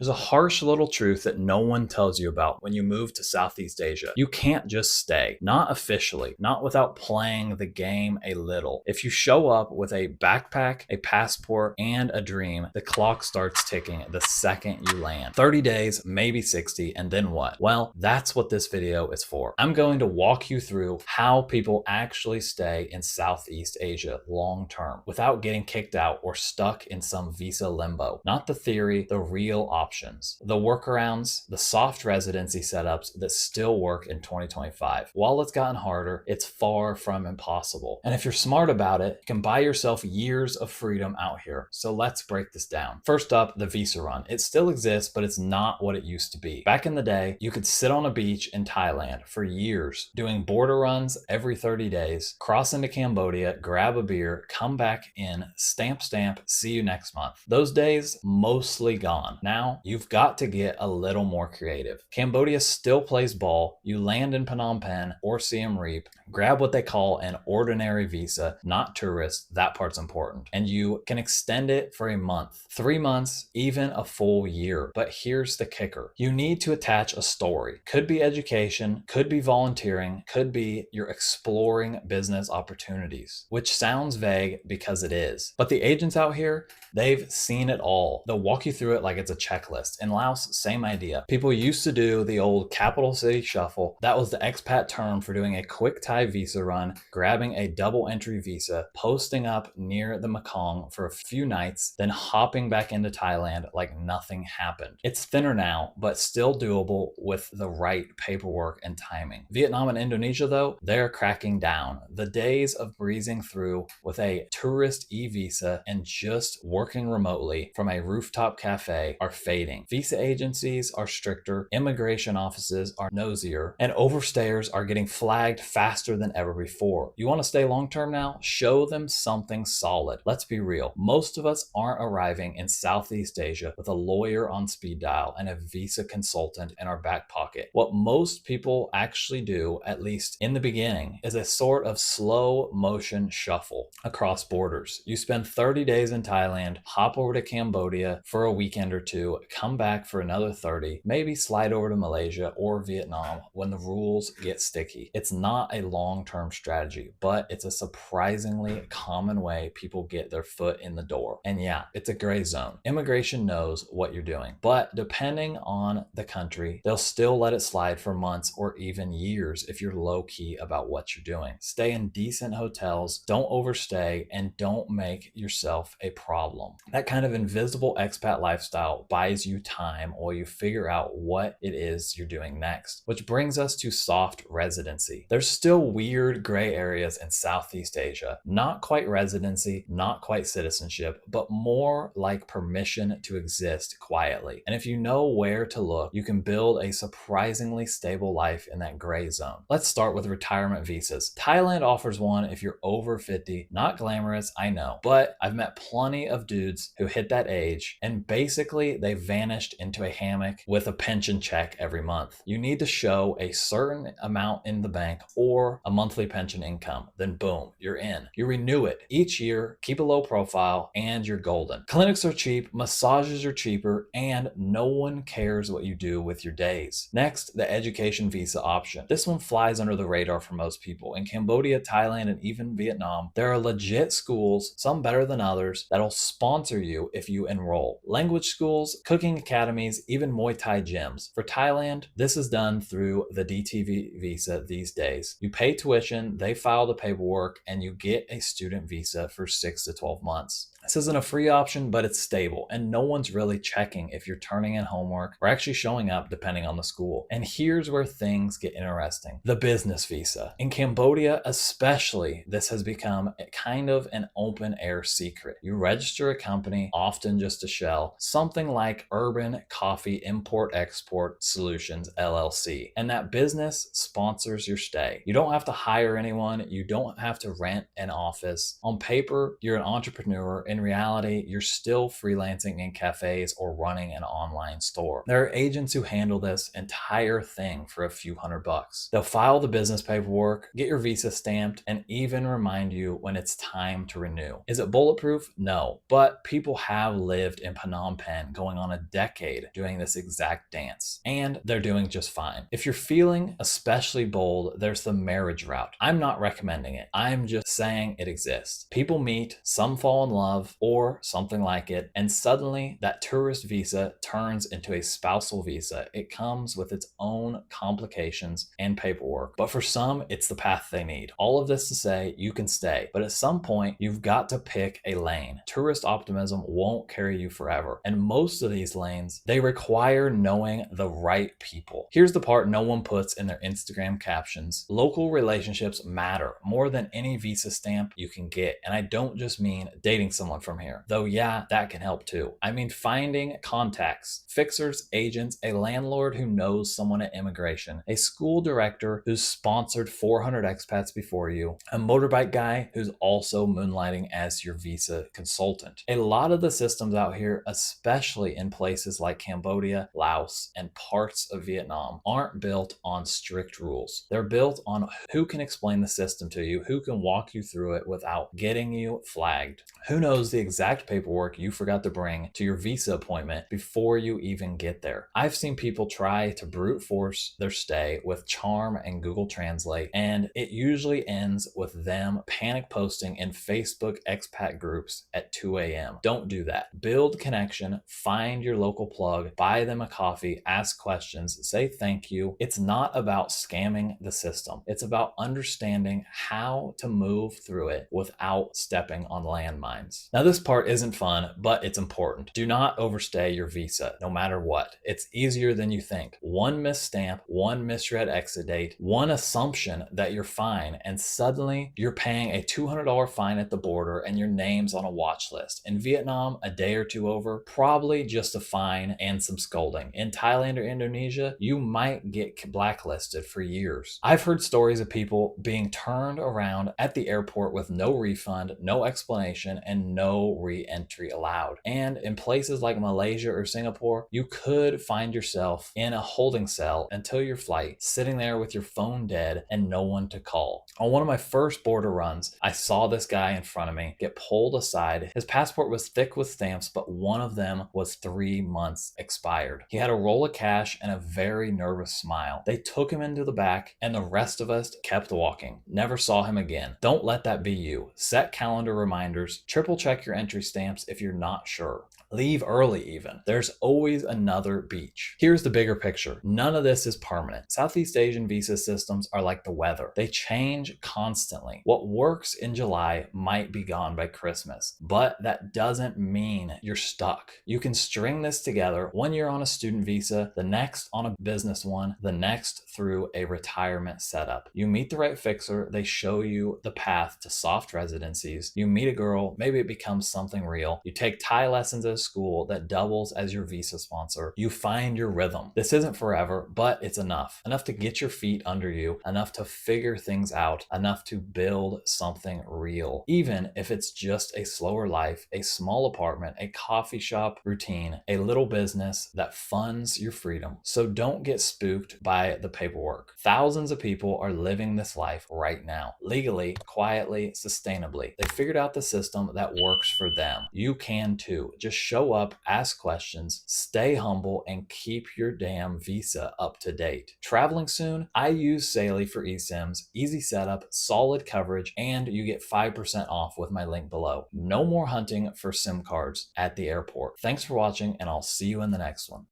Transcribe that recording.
There's a harsh little truth that no one tells you about when you move to Southeast Asia. You can't just stay, not officially, not without playing the game a little. If you show up with a backpack, a passport, and a dream, the clock starts ticking the second you land. 30 days, maybe 60, and then what? Well, that's what this video is for. I'm going to walk you through how people actually stay in Southeast Asia long term without getting kicked out or stuck in some visa limbo. Not the theory, the real options, the workarounds, the soft residency setups that still work in 2025. While it's gotten harder, it's far from impossible. And if you're smart about it, you can buy yourself years of freedom out here. So let's break this down. First up, the visa run. It still exists, but it's not what it used to be. Back in the day, you could sit on a beach in Thailand for years, doing border runs every 30 days, cross into Cambodia, grab a beer, come back in, stamp, see you next month. Those days mostly gone. Now you've got to get a little more creative. Cambodia still plays ball. You land in Phnom Penh or Siem Reap, grab what they call an ordinary visa, not tourist. That part's important. And you can extend it for a month, 3 months, even a full year. But here's the kicker. You need to attach a story. Could be education, could be volunteering, could be you're exploring business opportunities, which sounds vague because it is. But the agents out here, they've seen it all. They'll walk you through it like it's a checklist. In Laos, same idea. People used to do the old capital city shuffle. That was the expat term for doing a quick Thai visa run, grabbing a double entry visa, posting up near the Mekong for a few nights, then hopping back into Thailand like nothing happened. It's thinner now, but still doable with the right paperwork and timing. Vietnam and Indonesia, though, they're cracking down. The days of breezing through with a tourist e-visa and just working remotely from a rooftop cafe are fading. Visa agencies are stricter, immigration offices are nosier, and overstayers are getting flagged faster than ever before. You want to stay long term now? Show them something solid. Let's be real. Most of us aren't arriving in Southeast Asia with a lawyer on speed dial and a visa consultant in our back pocket. What most people actually do, at least in the beginning, is a sort of slow motion shuffle across borders. You spend 30 days in Thailand, hop over to Cambodia for a weekend or two, come back for another 30, maybe slide over to Malaysia or Vietnam when the rules get sticky. It's not a long-term strategy, but it's a surprisingly common way people get their foot in the door. And yeah, it's a gray zone. Immigration knows what you're doing, but depending on the country, they'll still let it slide for months or even years if you're low-key about what you're doing. Stay in decent hotels, don't overstay, and don't make yourself a problem. That kind of invisible expat lifestyle buys you time while you figure out what it is you're doing next, which brings us to soft residency. There's still weird gray areas in Southeast Asia, not quite residency, not quite citizenship, but more like permission to exist quietly. And if you know where to look, you can build a surprisingly stable life in that gray zone. Let's start with retirement visas. Thailand offers one if you're over 50, not glamorous, I know, but I've met plenty of dudes who hit that age and basically they vanished into a hammock with a pension check every month. You need to show a certain amount in the bank or a monthly pension income, then boom, you're in. You renew it each year, keep a low profile, and you're golden. Clinics are cheap, massages are cheaper, and no one cares what you do with your days. Next, the education visa option. This one flies under the radar for most people. In Cambodia, Thailand, and even Vietnam, there are legit schools, some better than others, that'll sponsor you if you enroll. Language schools, cooking academies, even Muay Thai gyms. For Thailand, this is done through the DTV visa these days. You pay tuition, they file the paperwork, and you get a student visa for 6 to 12 months. This isn't a free option, but it's stable, and no one's really checking if you're turning in homework or actually showing up depending on the school. And here's where things get interesting. The business visa. In Cambodia especially, this has become kind of an open air secret. You register a company, often just a shell, something like Urban Coffee Import Export Solutions LLC, and that business sponsors your stay. You don't have to hire anyone, you don't have to rent an office. On paper, you're an entrepreneur. In in reality, you're still freelancing in cafes or running an online store. There are agents who handle this entire thing for a few $100. They'll file the business paperwork, get your visa stamped, and even remind you when it's time to renew. Is it bulletproof? No, but people have lived in Phnom Penh going on a decade doing this exact dance, and they're doing just fine. If you're feeling especially bold, there's the marriage route. I'm not recommending it. I'm just saying it exists. People meet, some fall in love or something like it, and suddenly that tourist visa turns into a spousal visa. It comes with its own complications and paperwork, but for some, it's the path they need. All of this to say, you can stay, but at some point, you've got to pick a lane. Tourist optimism won't carry you forever, and most of these lanes, they require knowing the right people. Here's the part no one puts in their Instagram captions. Local relationships matter more than any visa stamp you can get, and I don't just mean dating someone from here, though yeah, that can help too. I mean finding contacts, fixers, agents, a landlord who knows someone at immigration, a school director who's sponsored 400 expats before you, a motorbike guy who's also moonlighting as your visa consultant. A lot of the systems out here, especially in places like Cambodia, Laos, and parts of Vietnam, aren't built on strict rules. They're built on who can explain the system to you, who can walk you through it without getting you flagged, who knows the exact paperwork you forgot to bring to your visa appointment before you even get there. I've seen people try to brute force their stay with charm and Google Translate, and it usually ends with them panic posting in Facebook expat groups at 2 a.m. Don't do that. Build connection, find your local plug, buy them a coffee, ask questions, say thank you. It's not about scamming the system. It's about understanding how to move through it without stepping on landmines. Now, this part isn't fun, but it's important. Do not overstay your visa, no matter what. It's easier than you think. One misstamp, one misread exit date, one assumption that you're fine, and suddenly you're paying a $200 fine at the border and your name's on a watch list. In Vietnam, a day or two over, probably just a fine and some scolding. In Thailand or Indonesia, you might get blacklisted for years. I've heard stories of people being turned around at the airport with no refund, no explanation, and no re-entry allowed. And in places like Malaysia or Singapore, you could find yourself in a holding cell until your flight, sitting there with your phone dead and no one to call. On one of my first border runs, I saw this guy in front of me get pulled aside. His passport was thick with stamps, but one of them was 3 months expired. He had a roll of cash and a very nervous smile. They took him into the back and the rest of us kept walking. Never saw him again. Don't let that be you. Set calendar reminders. Triple check your entry stamps if you're not sure. Leave early even. There's always another beach. Here's the bigger picture. None of this is permanent. Southeast Asian visa systems are like the weather. They change constantly. What works in July might be gone by Christmas, but that doesn't mean you're stuck. You can string this together. 1 year on a student visa, the next on a business one, the next through a retirement setup. You meet the right fixer, they show you the path to soft residencies. You meet a girl, maybe it becomes something real. You take Thai lessons at a school that doubles as your visa sponsor. You find your rhythm. This isn't forever, but it's enough. Enough to get your feet under you, enough to figure things out, enough to build something real. Even if it's just a slower life, a small apartment, a coffee shop routine, a little business that funds your freedom. So don't get spooked by the paperwork. Thousands of people are living this life right now, legally, quietly, sustainably. They figured out the system that works for them. You can too. Just show up, ask questions, stay humble, and keep your damn visa up to date. Traveling soon? I use Saily for eSIMs, easy setup, solid coverage, and you get 5% off with my link below. No more hunting for SIM cards at the airport. Thanks for watching, and I'll see you in the next one.